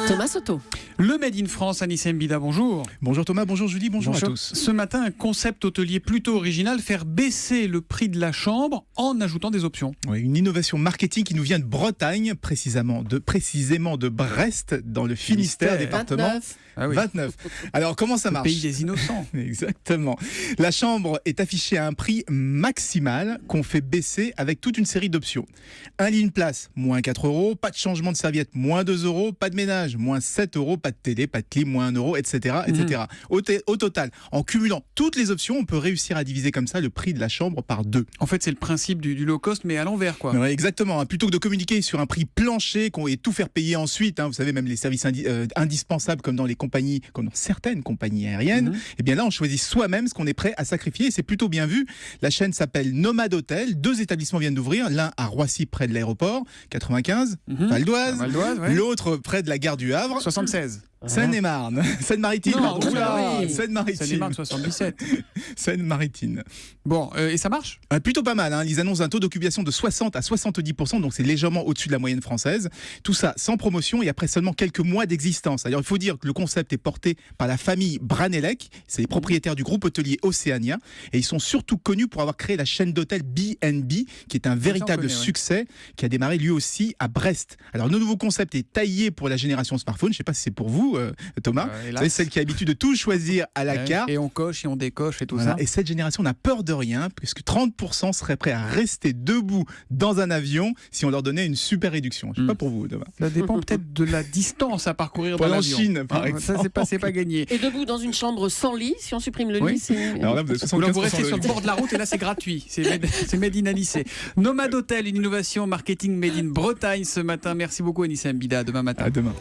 Thomas Soto. Le Made in France, Anissa Mbida, bonjour. Bonjour Thomas, bonjour Julie, bonjour à tous. Ce matin, un concept hôtelier plutôt original, faire baisser le prix de la chambre en ajoutant des options. Oui, une innovation marketing qui nous vient de Bretagne, précisément de Brest, dans le Finistère, département 29. Ah oui. 29. Alors comment ça Le marche? pays des innocents. Exactement. La chambre est affichée à un prix maximal qu'on fait baisser avec toute une série d'options. Un lit, une place, moins 4 €, pas de changement de serviette, moins 2 €, pas de ménage, moins 7 €, pas de télé, pas de clim, moins 1 €, etc. etc. Au total, en cumulant toutes les options, on peut réussir à diviser comme ça le prix de la chambre par 2. En fait, c'est le principe du low cost, mais à l'envers, quoi. Ouais, exactement. Plutôt que de communiquer sur un prix plancher et tout faire payer ensuite, vous savez, même les services indispensables comme dans certaines compagnies aériennes, et bien là, on choisit soi-même ce qu'on est prêt à sacrifier. Et c'est plutôt bien vu. La chaîne s'appelle Nomade Hôtel. 2 établissements viennent d'ouvrir. L'un à Roissy, près de l'aéroport, 95, Val d'Oise. Ouais. L'autre près de la gare du Havre. 76. Seine-et-Marne. Seine-Maritime, Non, pardon. oula, oui. Seine-Maritime. Seine-et-Marne, 77. Seine-Maritime. Bon, et ça marche? Plutôt pas mal, Ils annoncent un taux d'occupation de 60 à 70%, donc c'est légèrement au-dessus de la moyenne française. Tout ça sans promotion et après seulement quelques mois d'existence. Alors il faut dire que le concept est porté par la famille Branelec, c'est les propriétaires du groupe hôtelier Océania, et ils sont surtout connus pour avoir créé la chaîne d'hôtels B&B, qui est un véritable succès, qui a démarré lui aussi à Brest. Alors le nouveau concept est taillé pour la génération smartphone, je ne sais pas si c'est pour vous Thomas, vous savez, celle qui a l'habitude de tout choisir à la carte. Et on coche et on décoche et tout ça. Et cette génération n'a peur de rien, puisque 30% seraient prêts à rester debout dans un avion si on leur donnait une super réduction. Je ne sais pas pour vous, Thomas. Ça dépend peut-être de la distance à parcourir dans l'avion. En Chine, par exemple. Ça, c'est pas gagné. Et debout dans une chambre sans lit, si on supprime le Oui. lit, c'est... Alors là, vous êtes Ou là, vous 75% restez de sur le bord de la route et là, c'est gratuit. C'est made in Anissa. Nomade Hôtel, une innovation marketing made in Bretagne ce matin. Merci beaucoup, Anissa Mbida. À demain matin. À demain.